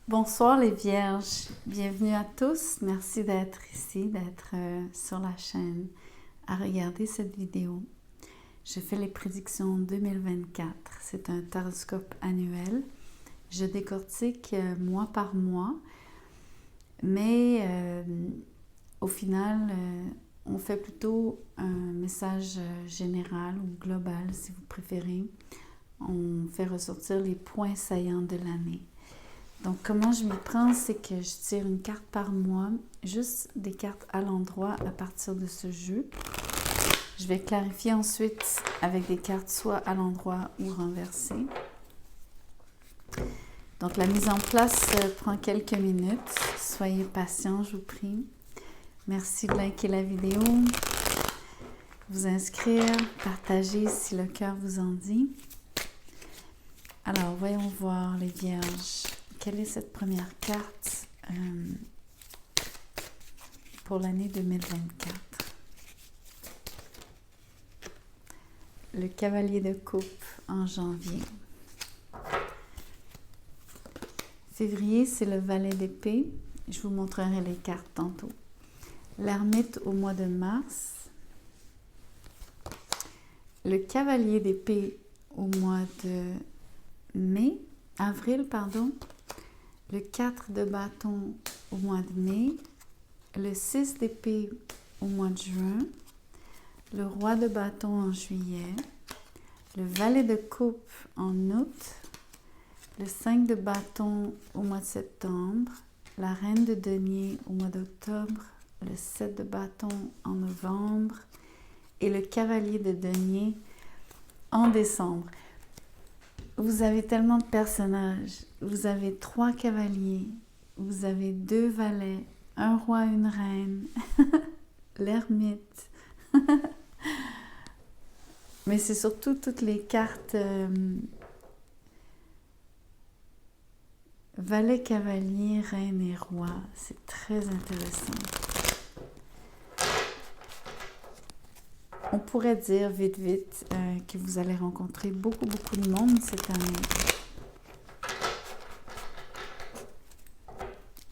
Bonsoir les vierges, bienvenue à tous. Merci d'être ici, d'être sur la chaîne à regarder cette vidéo. Je fais les prédictions 2024. C'est un taroscope annuel. Je décortique mois par mois, mais au final, on fait plutôt un message général ou global si vous préférez. On fait ressortir les points saillants de l'année. Donc, comment je m'y prends, c'est que je tire une carte par mois, juste des cartes à l'endroit à partir de ce jeu. Je vais clarifier ensuite avec des cartes soit à l'endroit ou renversées. Donc, la mise en place prend quelques minutes. Soyez patients, je vous prie. Merci de liker la vidéo, vous inscrire, partager si le cœur vous en dit. Alors, voyons voir les vierges. Quelle est cette première carte pour l'année 2024? Le cavalier de coupe en janvier. Février, c'est le valet d'épée. Je vous montrerai les cartes tantôt. L'ermite au mois de mars. Le cavalier d'épée au mois de avril, pardon. Le 4 de bâton au mois de mai. Le 6 d'épée au mois de juin. Le roi de bâton en juillet. Le valet de coupe en août. Le 5 de bâton au mois de septembre. La reine de denier au mois d'octobre. Le 7 de bâton en novembre. Et le cavalier de denier en décembre. Vous avez tellement de personnages. Vous avez 3 cavaliers. Vous avez 2 valets. Un roi, une reine. L'ermite. Mais c'est surtout toutes les cartes valet, cavalier, reine et roi. C'est très intéressant. On pourrait dire vite que vous allez rencontrer beaucoup de monde cette année.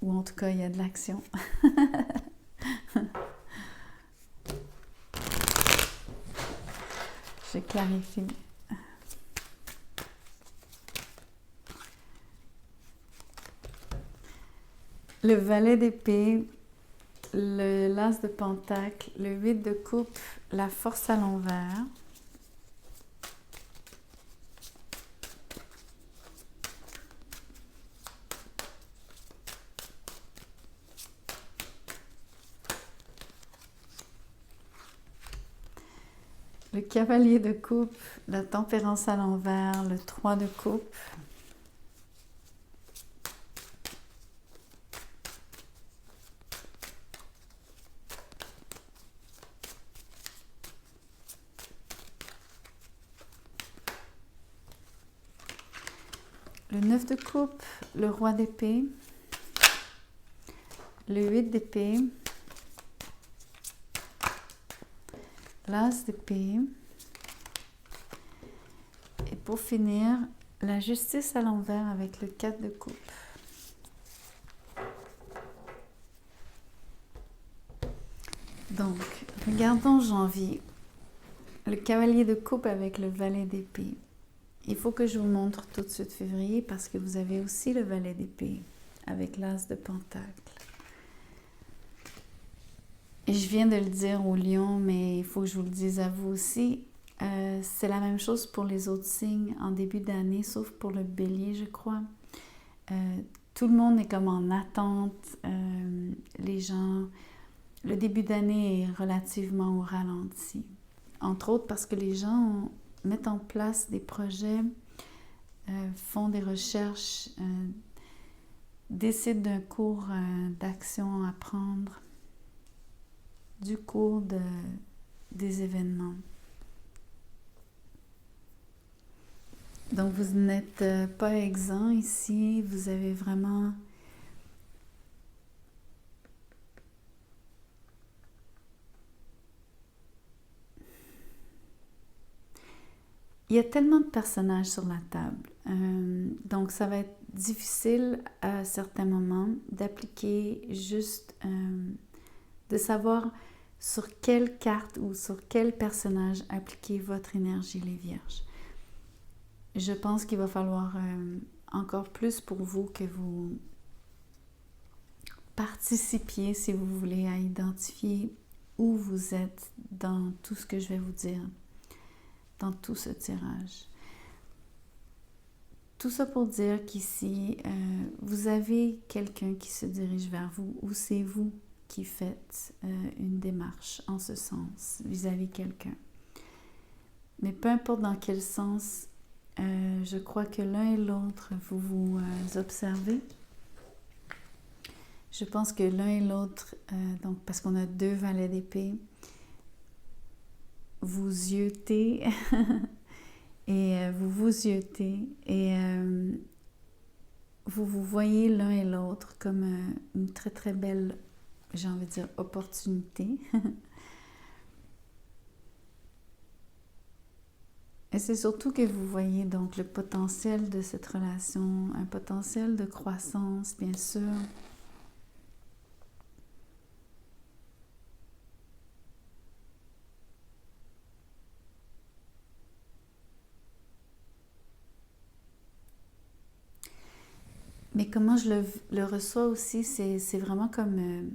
Ou en tout cas, il y a de l'action. Je clarifie. Le valet d'épée, le l'as de pentacle, le 8 de coupe, la force à l'envers. Le cavalier de coupe, la tempérance à l'envers, le 3 de coupe. Le 9 de coupe, le roi d'épée. Le 8 d'épée. L'as d'épée. Et pour finir, la justice à l'envers avec le 4 de coupe. Donc, regardons janvier. Le cavalier de coupe avec le valet d'épée. Il faut que je vous montre tout de suite février parce que vous avez aussi le valet d'épée avec l'as de pentacle. Et je viens de le dire au lion, mais il faut que je vous le dise à vous aussi. C'est la même chose pour les autres signes en début d'année, sauf pour le bélier, je crois. Tout le monde est comme en attente. Les gens, le début d'année est relativement au ralenti. Entre autres parce que les gens mettent en place des projets, font des recherches, décident d'un cours d'action à prendre, du cours des événements. Donc, vous n'êtes pas exempt ici. Vous avez vraiment il y a tellement de personnages sur la table. Donc, ça va être difficile à certains moments d'appliquer juste, de savoir sur quelle carte ou sur quel personnage appliquer votre énergie, les Vierges. Je pense qu'il va falloir encore plus pour vous que vous participiez, si vous voulez, à identifier où vous êtes dans tout ce que je vais vous dire, dans tout ce tirage. Tout ça pour dire qu'ici, vous avez quelqu'un qui se dirige vers vous ou c'est vous qui faites une démarche en ce sens vis-à-vis quelqu'un. Mais peu importe dans quel sens, je crois que l'un et l'autre, vous vous observez. Je pense que l'un et l'autre, donc parce qu'on a 2 valets d'épée, vous yeux-tez et vous vous yeux-tez et vous vous voyez l'un et l'autre comme une très très belle, j'ai envie de dire, opportunité. Et c'est surtout que vous voyez donc le potentiel de cette relation, un potentiel de croissance, bien sûr. Mais comment je le reçois aussi, c'est vraiment comme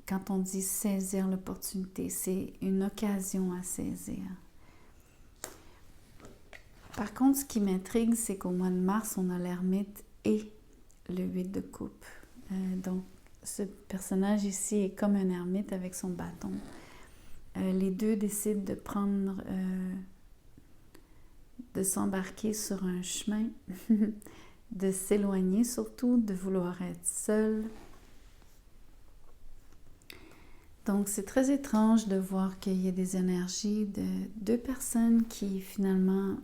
quand on dit saisir l'opportunité, c'est une occasion à saisir. Par contre, ce qui m'intrigue, c'est qu'au mois de mars, on a l'ermite et le 8 de coupe. Donc, ce personnage ici est comme un ermite avec son bâton. Les deux décident de prendre, de s'embarquer sur un chemin, de s'éloigner surtout, de vouloir être seul. Donc, c'est très étrange de voir qu'il y a des énergies de 2 personnes qui finalement,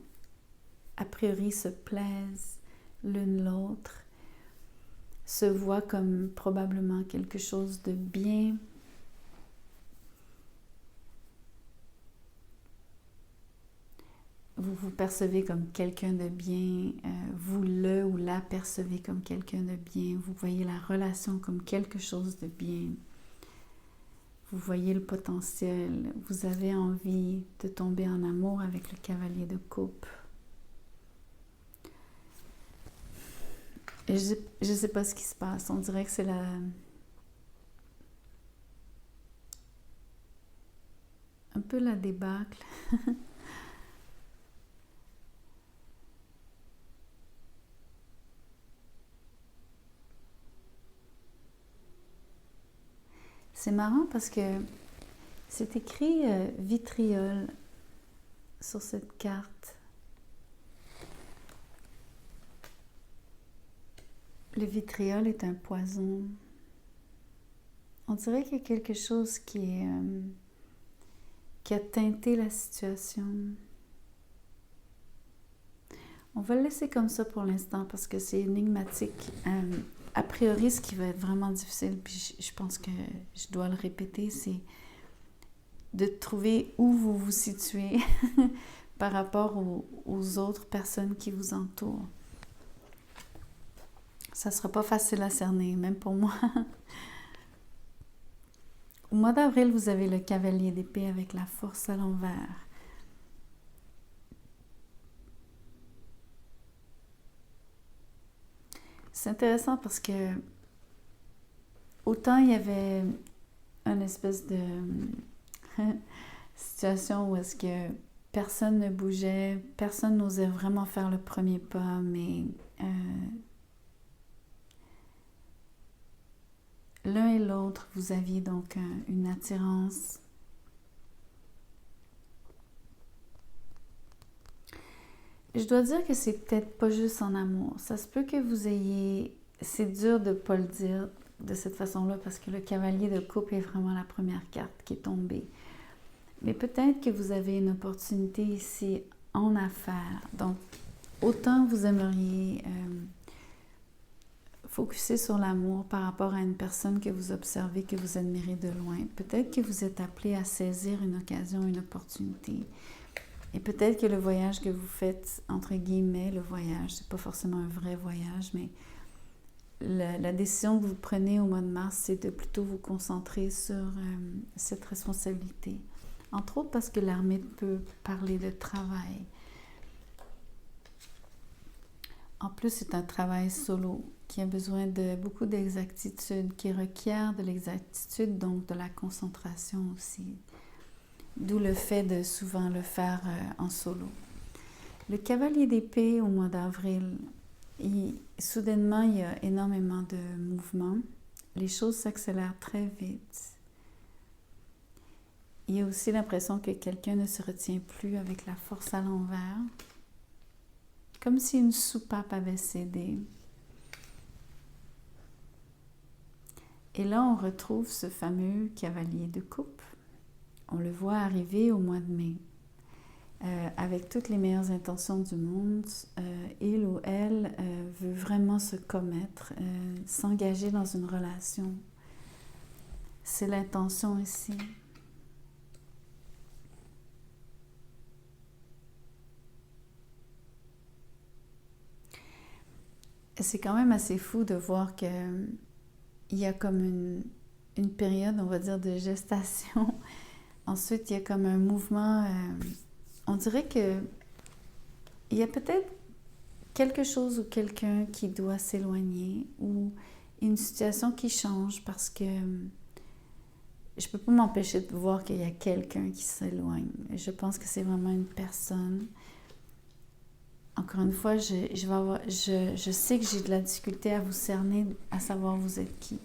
a priori, se plaisent l'une l'autre, se voient comme probablement quelque chose de bien. Vous vous percevez comme quelqu'un de bien, vous le ou la percevez comme quelqu'un de bien, vous voyez la relation comme quelque chose de bien. Vous voyez le potentiel, vous avez envie de tomber en amour avec le cavalier de coupe. Et je ne sais pas ce qui se passe, on dirait que c'est un peu la débâcle. C'est marrant parce que c'est écrit vitriol sur cette carte. Le vitriol est un poison. On dirait qu'il y a quelque chose qui a teinté la situation. On va le laisser comme ça pour l'instant parce que c'est énigmatique. A priori, ce qui va être vraiment difficile, puis je pense que je dois le répéter, c'est de trouver où vous vous situez par rapport aux autres personnes qui vous entourent. Ça ne sera pas facile à cerner, même pour moi. Au mois d'avril, vous avez le cavalier d'épée avec la force à l'envers. C'est intéressant parce que autant il y avait une espèce de situation où est-ce que personne ne bougeait, personne n'osait vraiment faire le premier pas, mais l'un et l'autre, vous aviez donc une attirance. Je dois dire que c'est peut-être pas juste en amour. Ça se peut que vous ayez... C'est dur de ne pas le dire de cette façon-là parce que le cavalier de coupe est vraiment la première carte qui est tombée. Mais peut-être que vous avez une opportunité ici en affaires. Donc, autant vous aimeriez focuser sur l'amour par rapport à une personne que vous observez, que vous admirez de loin. Peut-être que vous êtes appelé à saisir une occasion, une opportunité. Et peut-être que le voyage que vous faites, entre guillemets, le voyage, c'est pas forcément un vrai voyage, mais la décision que vous prenez au mois de mars, c'est de plutôt vous concentrer sur cette responsabilité. Entre autres parce que l'ermite peut parler de travail. En plus, c'est un travail solo qui a besoin de beaucoup d'exactitude, qui requiert de l'exactitude, donc de la concentration aussi. D'où le fait de souvent le faire en solo. Le cavalier d'épée au mois d'avril, soudainement, il y a énormément de mouvements. Les choses s'accélèrent très vite. Il y a aussi l'impression que quelqu'un ne se retient plus avec la force à l'envers, comme si une soupape avait cédé. Et là, on retrouve ce fameux cavalier de coupe. On le voit arriver au mois de mai. Avec toutes les meilleures intentions du monde, il ou elle veut vraiment se commettre, s'engager dans une relation. C'est l'intention ici. C'est quand même assez fou de voir que il y a comme une période, on va dire, de gestation. Ensuite, il y a comme un mouvement. On dirait que il y a peut-être quelque chose ou quelqu'un qui doit s'éloigner ou une situation qui change parce que je peux pas m'empêcher de voir qu'il y a quelqu'un qui s'éloigne. Je pense que c'est vraiment une personne. Encore une fois, je sais que j'ai de la difficulté à vous cerner, à savoir vous êtes qui.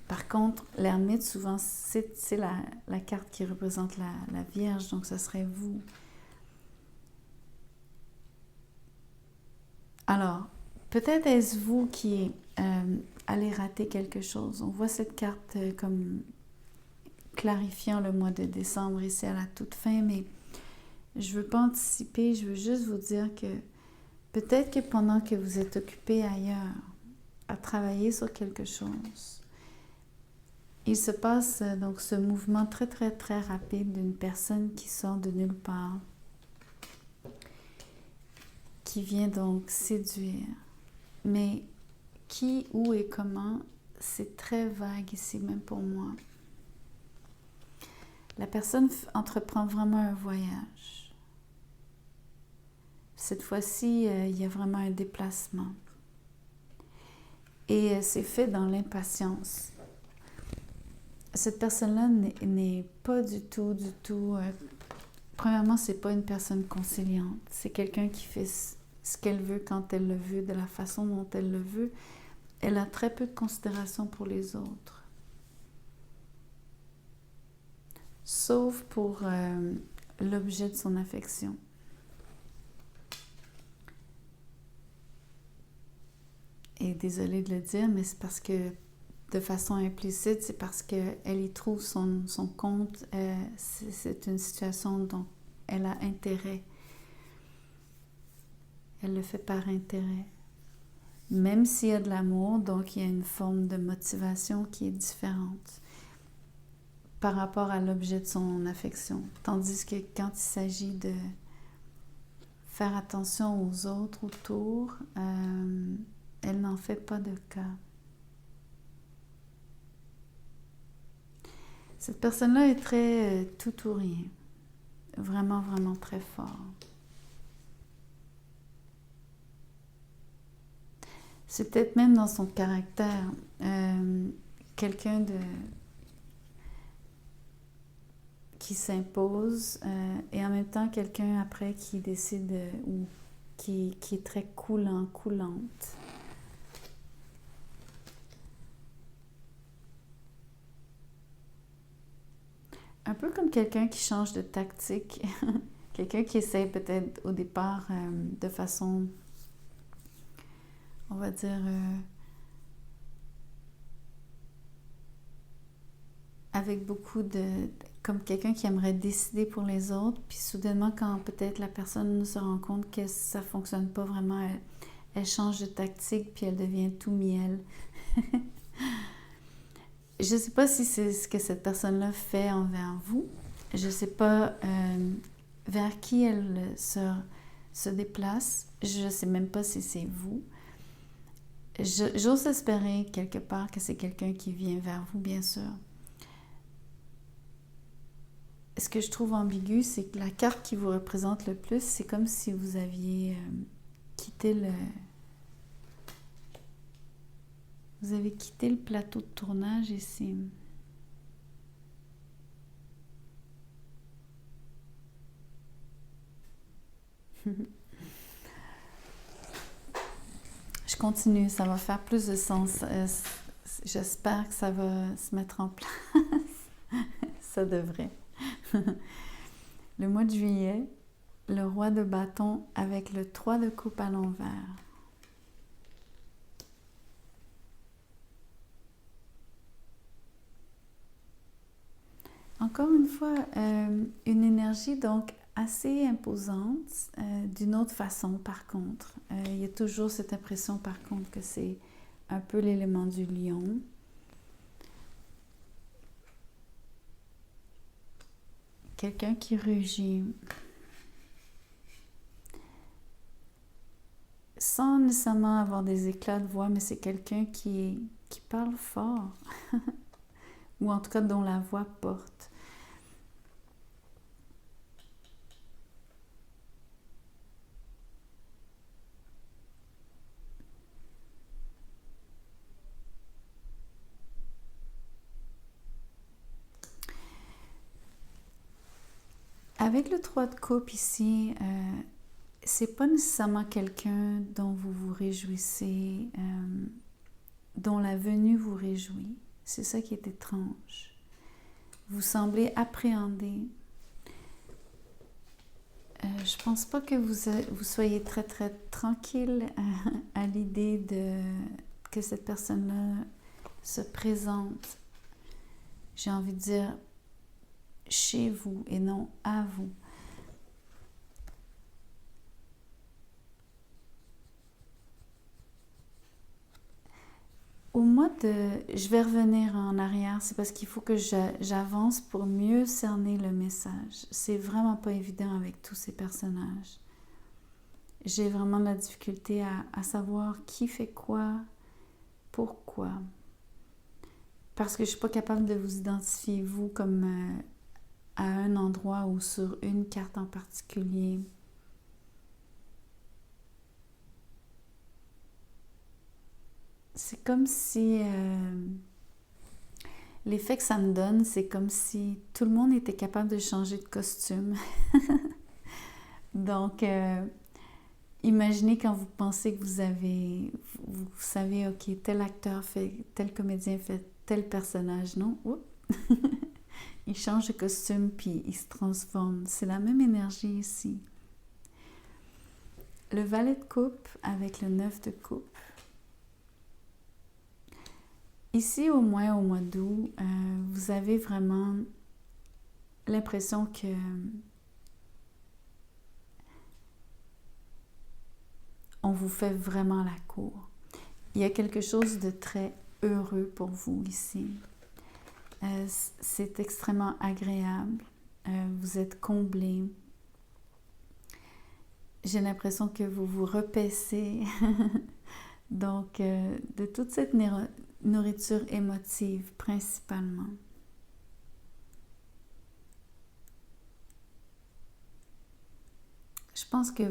Par contre, l'ermite, souvent, c'est la carte qui représente la Vierge, donc ce serait vous. Alors, peut-être est-ce vous qui allez rater quelque chose. On voit cette carte comme clarifiant le mois de décembre ici à la toute fin, mais je ne veux pas anticiper, je veux juste vous dire que peut-être que pendant que vous êtes occupé ailleurs, à travailler sur quelque chose, il se passe donc ce mouvement très, très, très rapide d'une personne qui sort de nulle part, qui vient donc séduire. Mais qui, où et comment, c'est très vague ici, même pour moi. La personne entreprend vraiment un voyage. Cette fois-ci, il y a vraiment un déplacement. Et c'est fait dans l'impatience. Cette personne-là n'est pas du tout... premièrement, c'est pas une personne conciliante. C'est quelqu'un qui fait ce qu'elle veut quand elle le veut, de la façon dont elle le veut. Elle a très peu de considération pour les autres. Sauf pour l'objet de son affection. Et désolée de le dire, mais c'est parce que, de façon implicite, c'est parce qu'elle y trouve son compte. C'est une situation dont elle a intérêt. Elle le fait par intérêt. Même s'il y a de l'amour, donc il y a une forme de motivation qui est différente par rapport à l'objet de son affection. Tandis que quand il s'agit de faire attention aux autres autour, elle n'en fait pas de cas. Cette personne-là est très tout ou rien. Vraiment, vraiment très fort. C'est peut-être même dans son caractère. Quelqu'un qui s'impose et en même temps quelqu'un après qui décide ou qui est très coulant, coulante. Un peu comme quelqu'un qui change de tactique. Quelqu'un qui essaie peut-être au départ de façon, on va dire, avec beaucoup de... comme quelqu'un qui aimerait décider pour les autres, puis soudainement, quand peut-être la personne se rend compte que ça ne fonctionne pas vraiment, elle change de tactique, puis elle devient tout miel. Je ne sais pas si c'est ce que cette personne-là fait envers vous. Je ne sais pas vers qui elle se déplace. Je ne sais même pas si c'est vous. J'ose espérer quelque part que c'est quelqu'un qui vient vers vous, bien sûr. Ce que je trouve ambigu, c'est que la carte qui vous représente le plus, c'est comme si vous aviez quitté Vous avez quitté le plateau de tournage ici. Je continue, ça va faire plus de sens. J'espère que ça va se mettre en place. Ça devrait. Le mois de juillet, le roi de bâton avec le 3 de coupe à l'envers. Encore une fois, une énergie donc assez imposante, d'une autre façon par contre. Il y a toujours cette impression par contre que c'est un peu l'élément du lion. Quelqu'un qui rugit. Sans nécessairement avoir des éclats de voix, mais c'est quelqu'un qui parle fort. Ou en tout cas dont la voix porte. Avec le 3 de coupe ici, c'est pas nécessairement quelqu'un dont vous vous réjouissez, dont la venue vous réjouit. C'est ça qui est étrange. Vous semblez appréhender. Je pense pas que vous soyez très très tranquille à l'idée que cette personne-là se présente. J'ai envie de dire chez vous et non à vous. Au mois de... Je vais revenir en arrière, c'est parce qu'il faut que j'avance pour mieux cerner le message. C'est vraiment pas évident avec tous ces personnages. J'ai vraiment de la difficulté à savoir qui fait quoi, pourquoi. Parce que je suis pas capable de vous identifier, vous, comme à un endroit ou sur une carte en particulier. C'est comme si... l'effet que ça me donne, c'est comme si tout le monde était capable de changer de costume. Donc, imaginez quand vous pensez que vous savez, ok, tel acteur fait, tel comédien fait tel personnage, non? Oups. Il change de costume puis il se transforme. C'est la même énergie ici. Le valet de coupe avec le 9 de coupe. Ici, au moins au mois d'août, vous avez vraiment l'impression que on vous fait vraiment la cour. Il y a quelque chose de très heureux pour vous ici. C'est extrêmement agréable. Vous êtes comblé. J'ai l'impression que vous vous repaissez donc de toute cette nourriture émotive principalement. Je pense que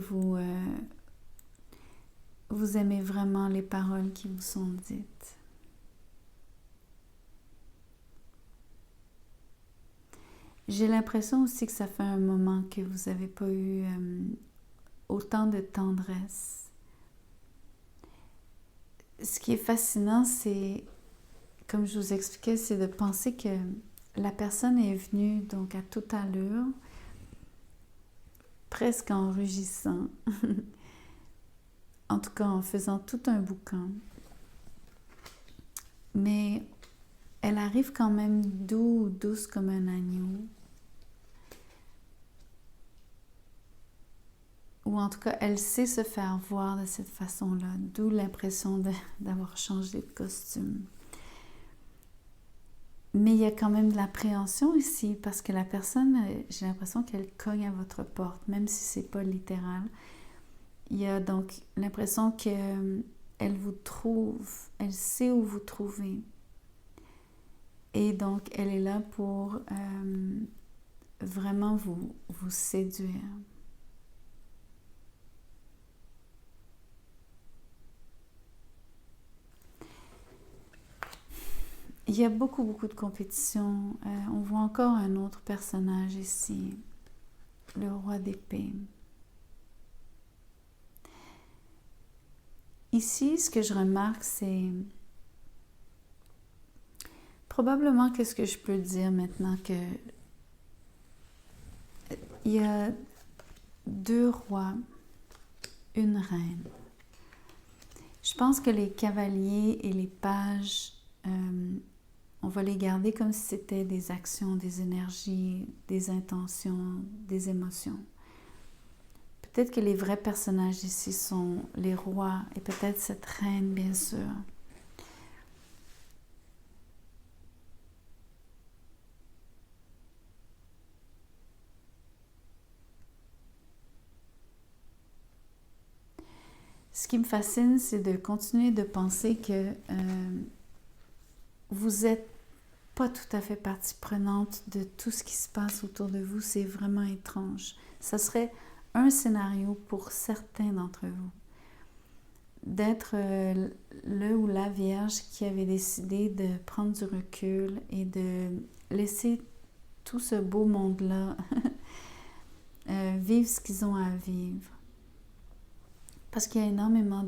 vous aimez vraiment les paroles qui vous sont dites. J'ai l'impression aussi que ça fait un moment que vous n'avez pas eu autant de tendresse. Ce qui est fascinant, c'est, comme je vous expliquais, c'est de penser que la personne est venue donc à toute allure, presque en rugissant, en tout cas en faisant tout un boucan. Mais elle arrive quand même douce comme un agneau. Ou en tout cas, elle sait se faire voir de cette façon-là, d'où l'impression d'avoir changé de costume. Mais il y a quand même de l'appréhension ici parce que la personne, j'ai l'impression qu'elle cogne à votre porte, même si c'est pas littéral. Il y a donc l'impression qu'elle vous trouve, elle sait où vous trouvez. Et donc, elle est là pour vraiment vous séduire. Il y a beaucoup de compétition. On voit encore un autre personnage ici, le roi d'épée. Ici, ce que je remarque, c'est probablement qu'est-ce que je peux dire maintenant que il y a 2 rois, une reine. Je pense que les cavaliers et les pages, on va les garder comme si c'était des actions, des énergies, des intentions, des émotions. Peut-être que les vrais personnages ici sont les rois et peut-être cette reine, bien sûr. Ce qui me fascine, c'est de continuer de penser que vous n'êtes pas tout à fait partie prenante de tout ce qui se passe autour de vous. C'est vraiment étrange. Ça serait un scénario pour certains d'entre vous. D'être le ou la vierge qui avait décidé de prendre du recul et de laisser tout ce beau monde-là vivre ce qu'ils ont à vivre. Parce qu'il y a énormément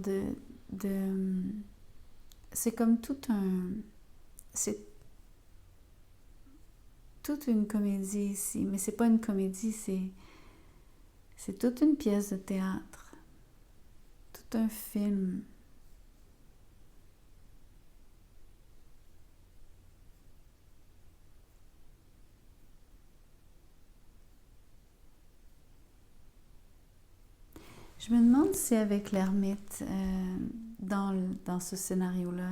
c'est comme c'est toute une comédie ici, mais c'est pas une comédie, c'est toute une pièce de théâtre, tout un film. Je me demande si avec l'ermite, dans ce scénario-là,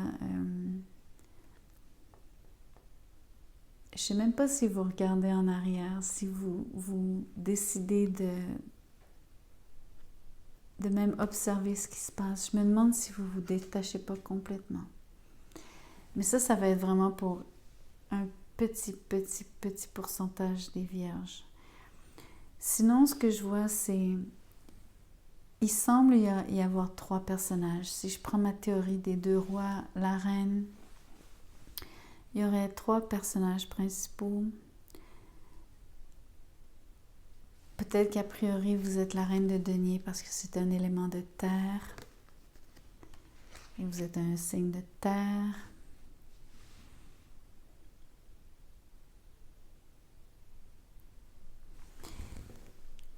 je ne sais même pas si vous regardez en arrière, si vous décidez de même observer ce qui se passe. Je me demande si vous vous détachez pas complètement. Mais ça va être vraiment pour un petit pourcentage des vierges. Sinon, ce que je vois, c'est... Il semble y avoir 3 personnages. Si je prends ma théorie des 2 rois, la reine, il y aurait 3 personnages principaux. Peut-être qu'a priori, vous êtes la reine de denier parce que c'est un élément de terre. Et vous êtes un signe de terre.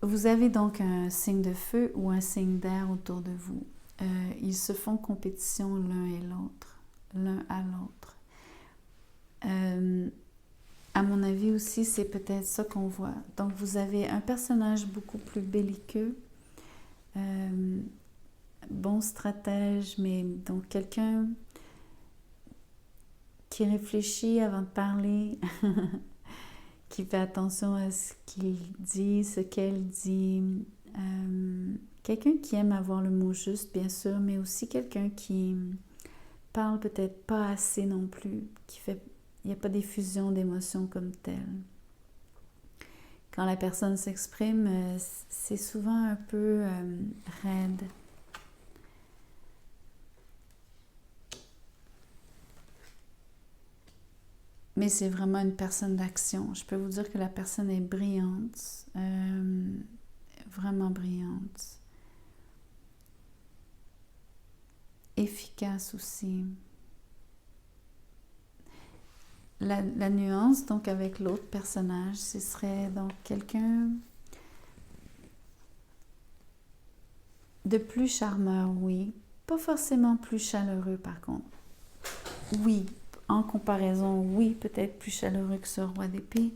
Vous avez donc un signe de feu ou un signe d'air autour de vous. Ils se font compétition l'un à l'autre. À mon avis aussi, c'est peut-être ça qu'on voit. Donc, vous avez un personnage beaucoup plus belliqueux, bon stratège, mais donc quelqu'un qui réfléchit avant de parler, qui fait attention à ce qu'il dit, ce qu'elle dit. Quelqu'un qui aime avoir le mot juste, bien sûr, mais aussi quelqu'un qui parle peut-être pas assez non plus, il n'y a pas d'effusion d'émotions comme telle. Quand la personne s'exprime, c'est souvent un peu raide. Mais c'est vraiment une personne d'action. Je peux vous dire que la personne est brillante, vraiment brillante. Efficace aussi. La nuance, donc, avec l'autre personnage, ce serait donc quelqu'un de plus charmeur, oui. Pas forcément plus chaleureux, par contre. Oui, en comparaison, oui, peut-être plus chaleureux que ce roi d'épée,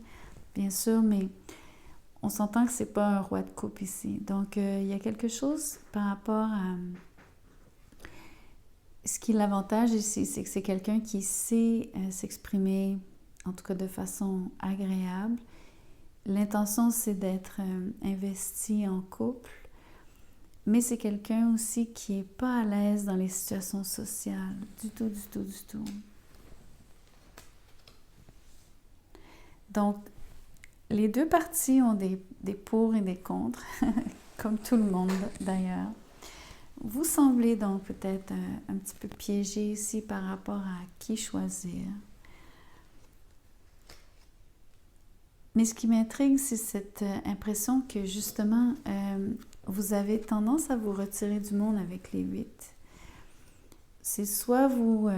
bien sûr, mais on s'entend que c'est pas un roi de coupe ici. Donc, il y a quelque chose par rapport à... Ce qui est l'avantage ici, c'est que c'est quelqu'un qui sait s'exprimer en tout cas de façon agréable. L'intention, c'est d'être investi en couple, mais c'est quelqu'un aussi qui n'est pas à l'aise dans les situations sociales, du tout, du tout, du tout. Donc, les deux parties ont des pour et des contre, comme tout le monde d'ailleurs. Vous semblez donc peut-être un petit peu piégé ici par rapport à qui choisir. Mais ce qui m'intrigue, c'est cette impression que justement, vous avez tendance à vous retirer du monde avec les 8. C'est soit vous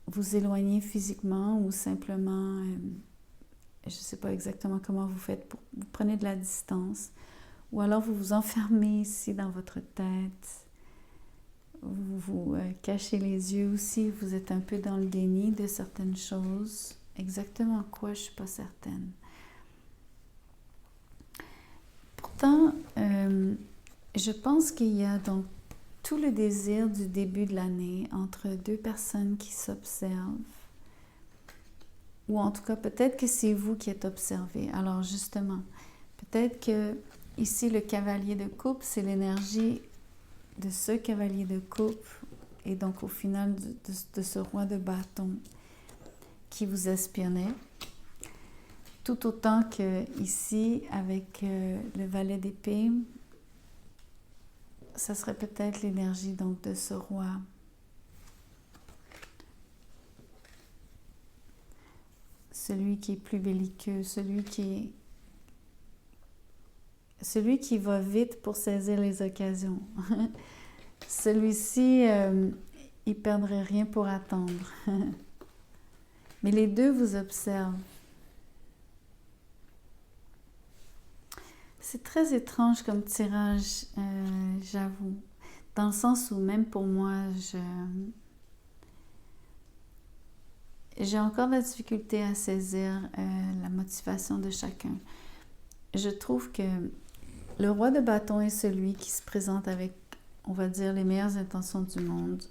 vous éloignez physiquement ou simplement, je ne sais pas exactement comment vous faites, vous prenez de la distance. Ou alors vous vous enfermez ici dans votre tête. Vous vous cachez les yeux aussi, vous êtes un peu dans le déni de certaines choses. Exactement quoi, je ne suis pas certaine. Pourtant, je pense qu'il y a donc tout le désir du début de l'année entre deux personnes qui s'observent. Ou en tout cas, peut-être que c'est vous qui êtes observé. Alors justement, peut-être que ici, le cavalier de coupe, c'est l'énergie de ce cavalier de coupe et donc au final de ce roi de bâton qui vous espionnait. Tout autant que ici, avec le valet d'épée, ça serait peut-être l'énergie donc de ce roi. Celui qui est plus belliqueux, celui qui va vite pour saisir les occasions. Celui-ci, il ne perdrait rien pour attendre. Mais les deux vous observent. C'est très étrange comme tirage, j'avoue. Dans le sens où même pour moi, j'ai encore de la difficulté à saisir la motivation de chacun. Je trouve que le roi de bâton est celui qui se présente avec, on va dire, les meilleures intentions du monde,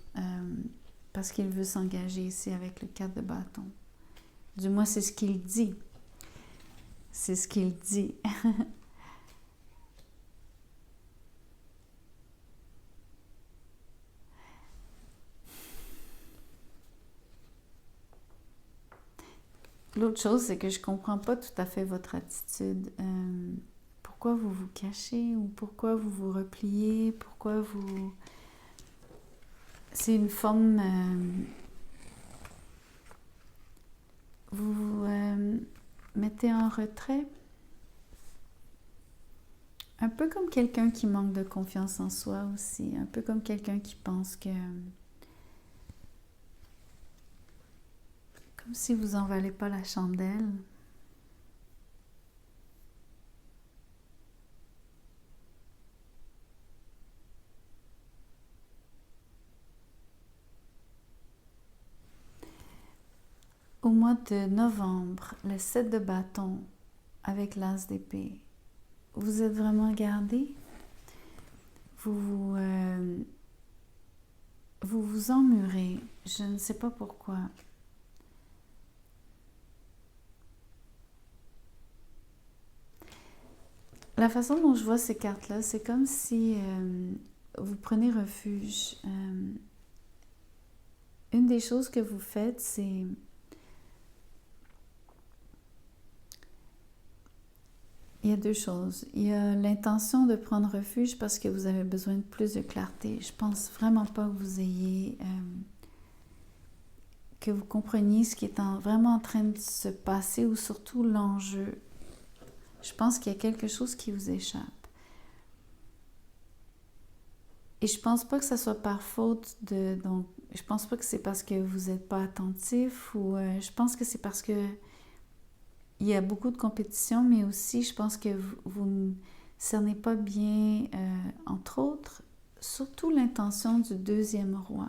parce qu'il veut s'engager ici avec le 4 de bâton. Du moins, c'est ce qu'il dit. C'est ce qu'il dit. L'autre chose, c'est que je ne comprends pas tout à fait votre attitude. Pourquoi vous vous cachez ou pourquoi vous vous repliez? Pourquoi vous... C'est une forme... vous vous mettez en retrait. Un peu comme quelqu'un qui manque de confiance en soi aussi. Un peu comme quelqu'un qui pense que... Comme si vous n'en valez pas la chandelle. Au mois de novembre, le 7 de bâton avec l'as d'épée, vous êtes vraiment gardé? Vous vous emmurez, je ne sais pas pourquoi. La façon dont je vois ces cartes-là, c'est comme si vous prenez refuge. Une des choses que vous faites, c'est... Il y a deux choses. Il y a l'intention de prendre refuge parce que vous avez besoin de plus de clarté. Je pense vraiment pas que vous ayez... que vous compreniez ce qui est vraiment en train de se passer ou surtout l'enjeu. Je pense qu'il y a quelque chose qui vous échappe. Et je pense pas que ça soit par faute de... Donc, je pense pas que c'est parce que vous n'êtes pas attentif ou... je pense que c'est parce que il y a beaucoup de compétition, mais aussi je pense que vous ne cernez pas bien, entre autres, surtout l'intention du deuxième roi.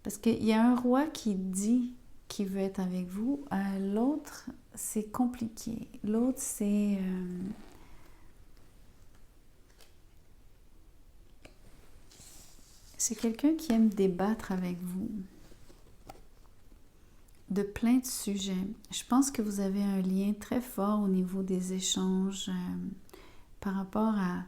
Parce qu'il y a un roi qui dit qu'il veut être avec vous, l'autre, c'est compliqué. L'autre, c'est... C'est quelqu'un qui aime débattre avec vous de plein de sujets. Je pense que vous avez un lien très fort au niveau des échanges par rapport à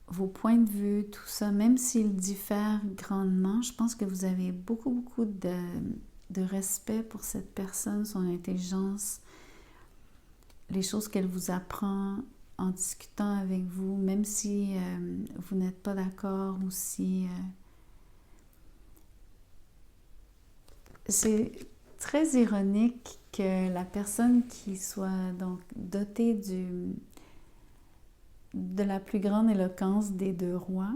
vos points de vue, tout ça, même s'ils diffèrent grandement. Je pense que vous avez beaucoup de respect pour cette personne, son intelligence, les choses qu'elle vous apprend en discutant avec vous, même si vous n'êtes pas d'accord ou si... c'est très ironique que la personne qui soit donc dotée de la plus grande éloquence des deux rois,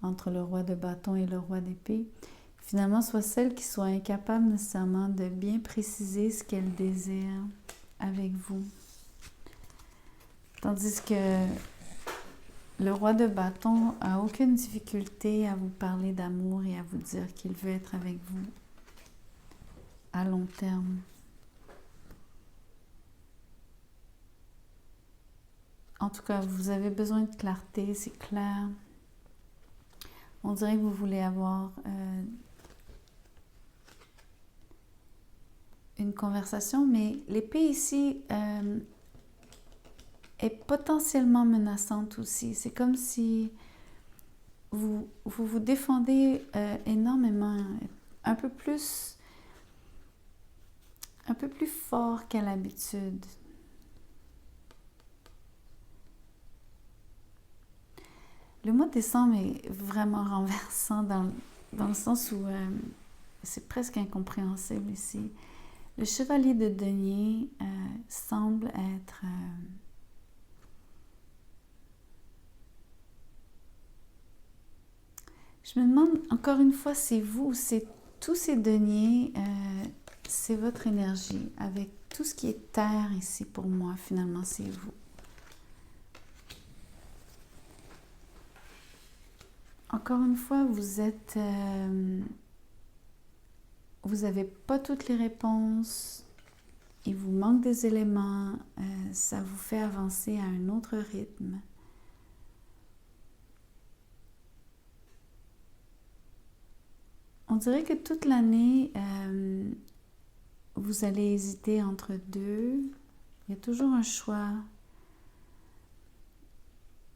entre le roi de bâton et le roi d'épée, finalement soit celle qui soit incapable nécessairement de bien préciser ce qu'elle désire avec vous. Tandis que le roi de bâton a aucune difficulté à vous parler d'amour et à vous dire qu'il veut être avec vous à long terme. En tout cas, vous avez besoin de clarté, c'est clair. On dirait que vous voulez avoir une conversation, mais l'épée ici est potentiellement menaçante aussi. C'est comme si vous défendez énormément, un peu plus fort qu'à l'habitude. Le mois de décembre est vraiment renversant dans le sens où c'est presque incompréhensible ici. Le chevalier de denier semble être... je me demande encore une fois, c'est vous ou c'est tous ces deniers, c'est votre énergie. Avec tout ce qui est terre ici pour moi, finalement, c'est vous. Encore une fois, vous êtes... vous n'avez pas toutes les réponses, il vous manque des éléments, ça vous fait avancer à un autre rythme. On dirait que toute l'année, vous allez hésiter entre deux. Il y a toujours un choix.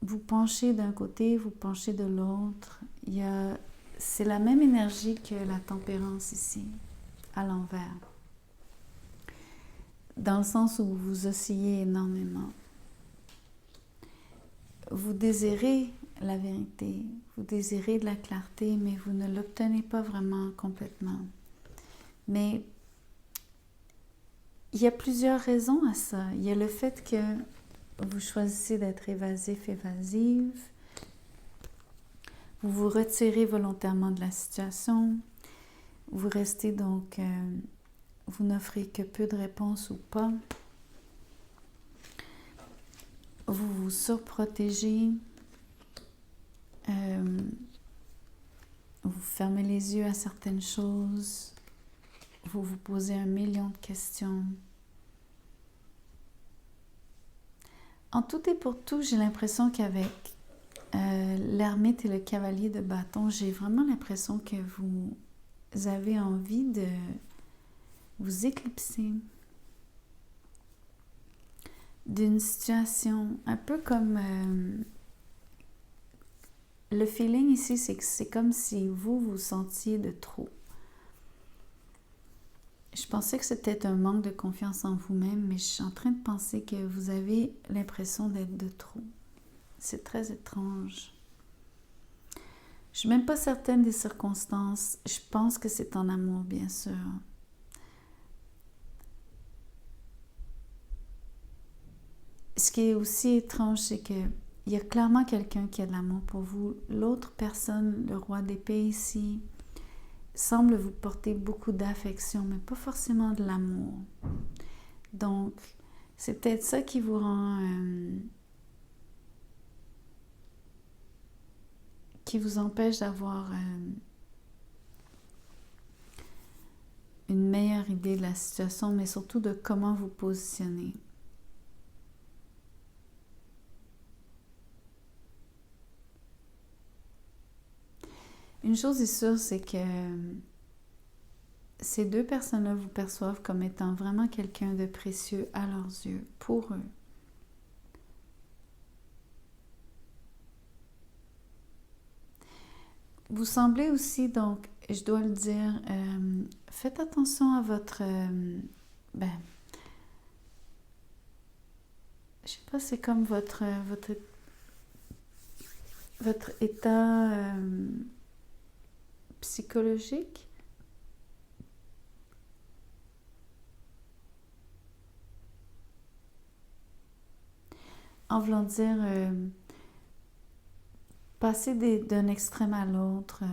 Vous penchez d'un côté, vous penchez de l'autre. C'est la même énergie que la tempérance ici, à l'envers. Dans le sens où vous oscillez énormément. Vous désirez la vérité, vous désirez de la clarté, mais vous ne l'obtenez pas vraiment complètement. Mais il y a plusieurs raisons à ça. Il y a le fait que vous choisissez d'être évasif, évasive. Vous vous retirez volontairement de la situation. Vous restez donc... vous n'offrez que peu de réponses ou pas. Vous vous surprotégez. Vous fermez les yeux à certaines choses. Vous vous posez 1 million de questions. En tout et pour tout, j'ai l'impression qu'avec l'ermite et le cavalier de bâton, j'ai vraiment l'impression que vous avez envie de vous éclipser d'une situation un peu comme... le feeling ici, c'est que c'est comme si vous sentiez de trop. Je pensais que c'était un manque de confiance en vous-même, mais je suis en train de penser que vous avez l'impression d'être de trop. C'est très étrange. Je ne suis même pas certaine des circonstances. Je pense que c'est en amour, bien sûr. Ce qui est aussi étrange, c'est que il y a clairement quelqu'un qui a de l'amour pour vous. L'autre personne, le roi d'épée ici, semble vous porter beaucoup d'affection, mais pas forcément de l'amour. Donc, c'est peut-être ça qui vous rend... qui vous empêche d'avoir une meilleure idée de la situation, mais surtout de comment vous positionner. Une chose est sûre, c'est que ces deux personnes-là vous perçoivent comme étant vraiment quelqu'un de précieux à leurs yeux, pour eux. Vous semblez aussi, donc, je dois le dire, faites attention à votre... je sais pas, c'est comme votre état psychologique. En voulant dire, passer d'un extrême à l'autre,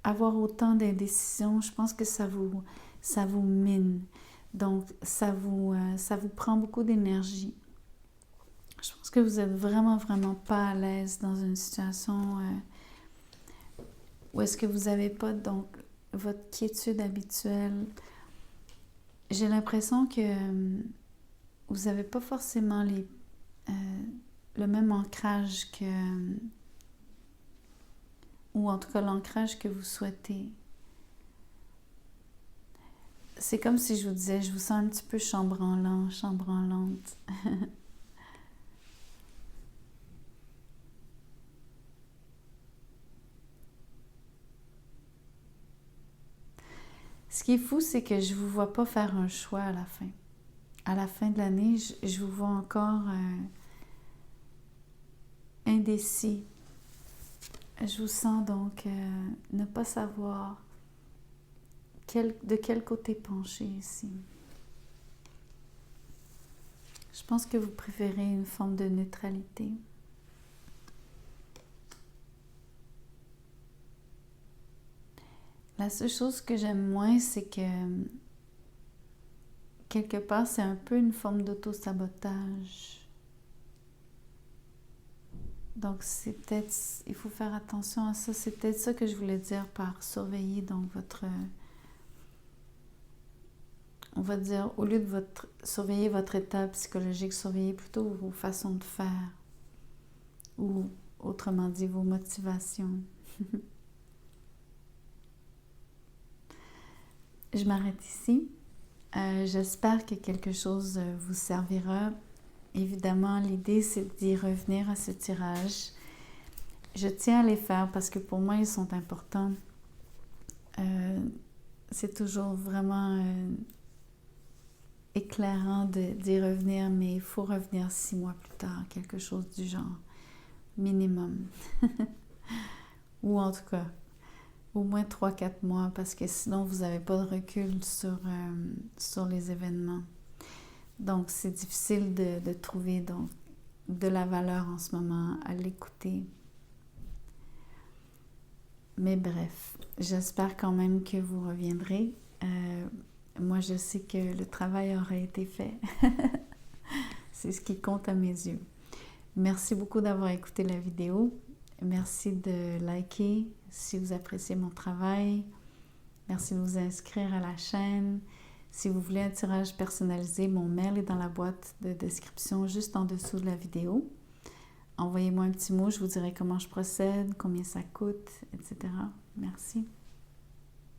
avoir autant d'indécision, je pense que ça vous mine. Donc, ça vous prend beaucoup d'énergie. Je pense que vous êtes vraiment, vraiment pas à l'aise dans une situation où est-ce que vous n'avez pas, donc, votre quiétude habituelle. J'ai l'impression que vous n'avez pas forcément le même ancrage ou en tout cas l'ancrage que vous souhaitez. C'est comme si je vous disais, je vous sens un petit peu chambranlant, chambranlante. Ce qui est fou, c'est que je ne vous vois pas faire un choix à la fin. À la fin de l'année, je vous vois encore indécis. Je vous sens donc ne pas savoir de quel côté pencher ici. Je pense que vous préférez une forme de neutralité. La seule chose que j'aime moins, c'est que quelque part, c'est un peu une forme d'auto-sabotage. Donc, c'est peut-être, il faut faire attention à ça. C'est peut-être ça que je voulais dire par surveiller donc on va dire, au lieu de surveiller votre état psychologique, surveillez plutôt vos façons de faire. Ou, autrement dit, vos motivations. Je m'arrête ici. J'espère que quelque chose vous servira. Évidemment, l'idée, c'est d'y revenir à ce tirage. Je tiens à les faire parce que pour moi, ils sont importants. C'est toujours vraiment éclairant d'y revenir, mais il faut revenir 6 mois plus tard, quelque chose du genre, minimum. Ou en tout cas, au moins 3-4 mois, parce que sinon, vous n'avez pas de recul sur les événements. Donc, c'est difficile de trouver donc, de la valeur en ce moment à l'écouter. Mais bref, j'espère quand même que vous reviendrez. Moi, je sais que le travail aura été fait. C'est ce qui compte à mes yeux. Merci beaucoup d'avoir écouté la vidéo. Merci de liker si vous appréciez mon travail. Merci de vous inscrire à la chaîne. Si vous voulez un tirage personnalisé, mon mail est dans la boîte de description juste en dessous de la vidéo. Envoyez-moi un petit mot, je vous dirai comment je procède, combien ça coûte, etc. Merci.